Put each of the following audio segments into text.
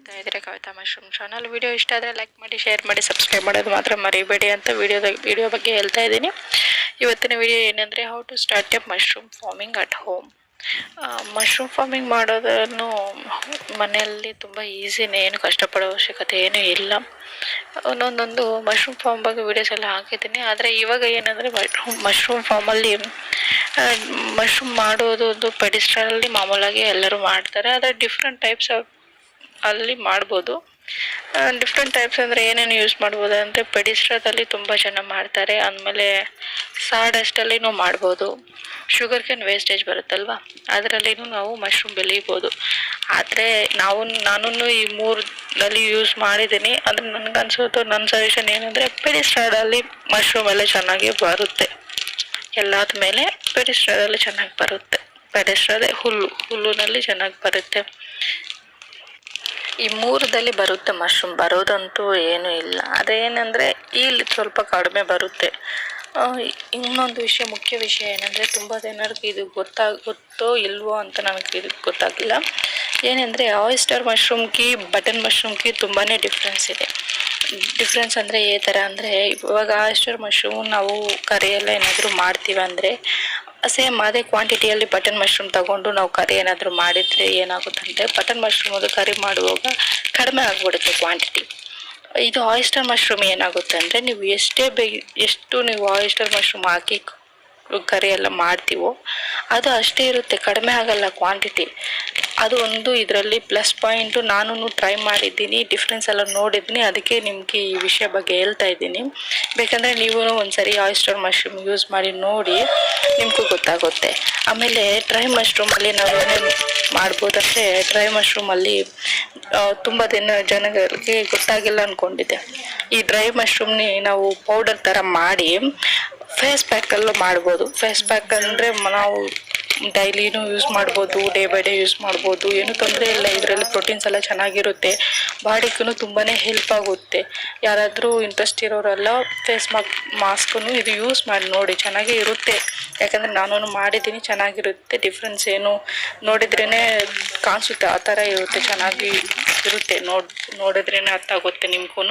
ನೋಡ್ತಾ ಇದ್ದೀರಾ Kavita mushroom channel. Video ಇಷ್ಟ ಆದರೆ ಲೈಕ್ ಮಾಡಿ, ಶೇರ್ ಮಾಡಿ, ಸಬ್ಸ್ಕ್ರೈಬ್ ಮಾಡೋದು ಮಾತ್ರ ಮರಿಬೇಡಿ ಅಂತ ವಿಡಿಯೋ ಬಗ್ಗೆ ಹೇಳ್ತಾ ಇದ್ದೀನಿ. ಇವತ್ತಿನ ವಿಡಿಯೋ ಏನಂದರೆ how to start a mushroom farming at home. Mushroom farming ಮಾಡೋದನ್ನು ಮನೆಯಲ್ಲಿ ತುಂಬ ಈಸಿನೇ, ಏನು ಕಷ್ಟಪಡೋ ಅವಶ್ಯಕತೆ ಏನೂ ಇಲ್ಲ. ಒಂದೊಂದು ಮಶ್ರೂಮ್ ಫಾರ್ಮ್ ಬಗ್ಗೆ ವಿಡಿಯೋಸ್ ಎಲ್ಲ ಹಾಕಿದ್ದೀನಿ. ಆದರೆ ಇವಾಗ ಏನಂದರೆ ಮಶ್ರೂಮ್ ಫಾರ್ಮಲ್ಲಿ ಮಶ್ರೂಮ್ ಮಾಡೋದು ಒಂದು ಪೆಡಿಸ್ಟ್ರಲ್ಲಿ ಮಾಮೂಲಾಗಿ ಎಲ್ಲರೂ ಮಾಡ್ತಾರೆ. ಆದರೆ ಡಿಫ್ರೆಂಟ್ ಟೈಪ್ಸ್ ಆಫ್ ಅಲ್ಲಿ ಮಾಡ್ಬೋದು. ಡಿಫ್ರೆಂಟ್ ಟೈಪ್ಸ್ ಅಂದರೆ ಏನೇನು ಯೂಸ್ ಮಾಡ್ಬೋದು ಅಂದರೆ ಪೆಡಿಸ್ಟ್ರಾದಲ್ಲಿ ತುಂಬ ಚೆನ್ನಾಗಿ ಮಾಡ್ತಾರೆ. ಆದಮೇಲೆ ಸಾಡಸ್ಟಲ್ಲಿನೂ ಮಾಡ್ಬೋದು. ಶುಗರ್ ಕೇನ್ ವೇಸ್ಟೇಜ್ ಬರುತ್ತಲ್ವ, ಅದರಲ್ಲಿನೂ ನಾವು ಮಶ್ರೂಮ್ ಬೆಳೀಬೋದು. ಆದರೆ ನಾನು ಈ ಮೂರಲ್ಲಿ ಯೂಸ್ ಮಾಡಿದ್ದೀನಿ. ಆದರೆ ನನಗನ್ಸೋದು ನನ್ನ ಸಜೆಷನ್ ಏನಂದರೆ ಪೆಡಿಸ್ಟ್ರಾದಲ್ಲಿ ಮಶ್ರೂಮ್ ಎಲ್ಲ ಚೆನ್ನಾಗಿ ಬರುತ್ತೆ. ಎಲ್ಲಾದ ಮೇಲೆ ಪೆಡಿಸ್ಟ್ರಾದಲ್ಲಿ ಚೆನ್ನಾಗಿ ಬರುತ್ತೆ. ಪೆಡಿಸ್ಟ್ರಾದೆ ಹುಲ್ಲುನಲ್ಲಿ ಚೆನ್ನಾಗಿ ಬರುತ್ತೆ. ಈ ಮೂರದಲ್ಲಿ ಬರುತ್ತೆ ಮಶ್ರೂಮ್, ಬರೋದಂತೂ ಏನೂ ಇಲ್ಲ. ಅದೇನೆಂದರೆ ಇಲ್ಲಿ ಸ್ವಲ್ಪ ಕಡಿಮೆ ಬರುತ್ತೆ. ಇನ್ನೊಂದು ಮುಖ್ಯ ವಿಷಯ ಏನಂದರೆ ತುಂಬ ಜನರಿಗೆ ಇದು ಗೊತ್ತೋ ಇಲ್ವೋ ಅಂತ ನನಗೆ ಗೊತ್ತಾಗಿಲ್ಲ. ಏನೆಂದರೆ ಆಯಿಸ್ಟರ್ ಮಶ್ರೂಮ್ಗೆ ಬಟನ್ ಮಶ್ರೂಮ್ಗೆ ತುಂಬಾ ಡಿಫ್ರೆನ್ಸ್ ಇದೆ. ಡಿಫ್ರೆನ್ಸ್ ಅಂದರೆ ಈ ಥರ ಅಂದರೆ, ಇವಾಗ ಆಯಿಸ್ಟರ್ ಮಶ್ರೂಮ್ ನಾವು ಕರಿಯೆಲ್ಲ ಏನಾದರೂ ಮಾಡ್ತೀವಿ ಅಂದರೆ ಸೇಮ್ ಅದೇ ಕ್ವಾಂಟಿಟಿಯಲ್ಲಿ ಬಟನ್ ಮಶ್ರೂಮ್ ತಗೊಂಡು ನಾವು ಕರಿ ಏನಾದರೂ ಮಾಡಿದರೆ ಏನಾಗುತ್ತಂటే ಬಟನ್ ಮಶ್ರೂಮ್ ಅದು ಕರಿ ಮಾಡುವಾಗ ಕಡಿಮೆ ಆಗಿಬಿಡುತ್ತೆ ಕ್ವಾಂಟಿಟಿ. ಇದು ಆಯಿಸ್ಟರ್ ಮಶ್ರೂಮ್ ಏನಾಗುತ್ತೆ ಅಂದರೆ ನೀವು ಎಷ್ಟು ನೀವು ಆಯಿಸ್ಟರ್ ಮಶ್ರೂಮ್ ಹಾಕಿ ಕರಿ ಎಲ್ಲ ಮಾಡ್ತೀವೋ ಅದು ಅಷ್ಟೇ ಇರುತ್ತೆ, ಕಡಿಮೆ ಆಗಲ್ಲ ಕ್ವಾಂಟಿಟಿ. ಅದು ಒಂದು ಇದರಲ್ಲಿ ಪ್ಲಸ್ ಪಾಯಿಂಟು. ನಾನು ಟ್ರೈ ಮಾಡಿದ್ದೀನಿ, ಡಿಫ್ರೆನ್ಸ್ ಎಲ್ಲ ನೋಡಿದ್ದೀನಿ. ಅದಕ್ಕೆ ನಿಮಗೆ ಈ ವಿಷಯ ಬಗ್ಗೆ ಹೇಳ್ತಾ ಇದ್ದೀನಿ. ಬೇಕಂದರೆ ನೀವು ಒಂದ್ಸರಿ ಆಯಿಸ್ಟರ್ ಮಶ್ರೂಮ್ ಯೂಸ್ ಮಾಡಿ ನೋಡಿ, ನಿಮಗೂ ಗೊತ್ತಾಗುತ್ತೆ. ಆಮೇಲೆ ಡ್ರೈ ಮಶ್ರೂಮಲ್ಲಿ ನಾವು ಏನೇನು ಮಾಡ್ಬೋದಂದರೆ, ಡ್ರೈ ಮಶ್ರೂಮಲ್ಲಿ ತುಂಬ ಜನಗಳಿಗೆ ಗೊತ್ತಾಗಿಲ್ಲ ಅಂದ್ಕೊಂಡಿದ್ದೆ. ಈ ಡ್ರೈ ಮಶ್ರೂಮ್ನಿ ನಾವು ಪೌಡರ್ ಥರ ಮಾಡಿ ಫೇಸ್ ಪ್ಯಾಕಲ್ಲೂ ಮಾಡ್ಬೋದು. ಫೇಸ್ ಪ್ಯಾಕ್ ಅಂದರೆ ನಾವು ಡೈಲಿನೂ ಯೂಸ್ ಮಾಡ್ಬೋದು, ಡೇ ಬೈ ಡೇ ಯೂಸ್ ಮಾಡ್ಬೋದು, ಏನೂ ತೊಂದರೆ ಇಲ್ಲ. ಇದರಲ್ಲಿ ಪ್ರೋಟೀನ್ಸ್ ಎಲ್ಲ ಚೆನ್ನಾಗಿರುತ್ತೆ, ಬಾಡಿಗೂ ತುಂಬಾ ಹೆಲ್ಪ್ ಆಗುತ್ತೆ. ಯಾರಾದರೂ ಇಂಟ್ರೆಸ್ಟ್ ಇರೋರೆಲ್ಲ ಫೇಸ್ ಮಾಸ್ಕೂ ಇದು ಯೂಸ್ ಮಾಡಿ ನೋಡಿ, ಚೆನ್ನಾಗೇ ಇರುತ್ತೆ. ಯಾಕಂದರೆ ನಾನು ಮಾಡಿದ್ದೀನಿ, ಚೆನ್ನಾಗಿರುತ್ತೆ. ಡಿಫ್ರೆನ್ಸ್ ಏನು ನೋಡಿದ್ರೇ ಕಾಣಿಸುತ್ತೆ, ಆ ಥರ ಇರುತ್ತೆ, ಚೆನ್ನಾಗಿ ಇರುತ್ತೆ. ನೋಡಿದ್ರೇ ಅರ್ಥ ಆಗುತ್ತೆ ನಿಮಗೂ.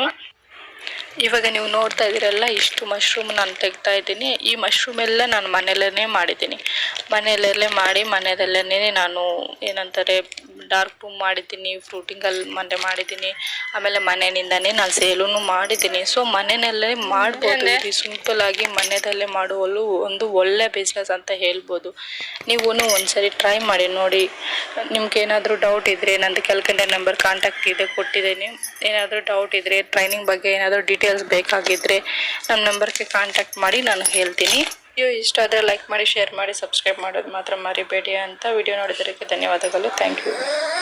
ಇವಾಗ ನೀವು ನೋಡ್ತಾ ಇದ್ದೀರಲ್ಲ, ಇಷ್ಟು ಮಶ್ರೂಮ್ ನಾನು ತೆಗ್ತಾ ಇದ್ದೀನಿ. ಈ ಮಶ್ರೂಮ್ ಎಲ್ಲ ನಾನು ಮನೆಯಲ್ಲೇ ಮಾಡಿದ್ದೀನಿ. ಮನೆಯಲ್ಲೇ ಮಾಡಿ ಮನೆಯಲ್ಲೇ ನಾನು ಏನಂತಾರೆ ಡಾರ್ಕ್ ರೂಮ್ ಮಾಡಿದ್ದೀನಿ, ಫ್ರೂಟಿಂಗಲ್ಲಿ ಮಾಡಿದ್ದೀನಿ. ಆಮೇಲೆ ಮನೆಯಿಂದನೇ ನಾನು ಸೇಲೂ ಮಾಡಿದ್ದೀನಿ. ಸೊ ಮನೆಯಲ್ಲೇ ಮಾಡ್ಬೋದು. ಇದು ಸಿಂಪಲ್ಲಾಗಿ ಮನೆಯಲ್ಲೇ ಮಾಡುವಲ್ಲೂ ಒಂದು ಒಳ್ಳೆ ಬಿಸ್ನೆಸ್ ಅಂತ ಹೇಳ್ಬೋದು. ನೀವು ಒಂದ್ಸರಿ ಟ್ರೈ ಮಾಡಿ ನೋಡಿ. ನಿಮ್ಗೆ ಏನಾದರೂ ಡೌಟ್ ಇದ್ದರೆ ನಂದು ಕೆಳಗಡೆ ನಂಬರ್ ಕಾಂಟ್ಯಾಕ್ಟ್ ಇದೆ, ಕೊಟ್ಟಿದ್ದೀನಿ. ಏನಾದರೂ ಡೌಟ್ ಇದ್ದರೆ, ಟ್ರೈನಿಂಗ್ ಬಗ್ಗೆ ಏನಾದರೂ ಡೀಟೇಲ್ಸ್ ಬೇಕಾಗಿದ್ದರೆ ನಮ್ಮ ನಂಬರ್ಗೆ ಕಾಂಟ್ಯಾಕ್ಟ್ ಮಾಡಿ ನಾನು ಹೇಳ್ತೀನಿ. ವಿಡಿಯೋ ಇಷ್ಟ ಆದರೆ ಲೈಕ್ ಮಾಡಿ, ಶೇರ್ ಮಾಡಿ, ಸಬ್ಸ್ಕ್ರೈಬ್ ಮಾಡೋದು ಮಾತ್ರ ಮರಿಬೇಡಿ ಅಂತ ವಿಡಿಯೋ ನೋಡಿದ್ದಕ್ಕೆ ಧನ್ಯವಾದಗಳು. Thank you.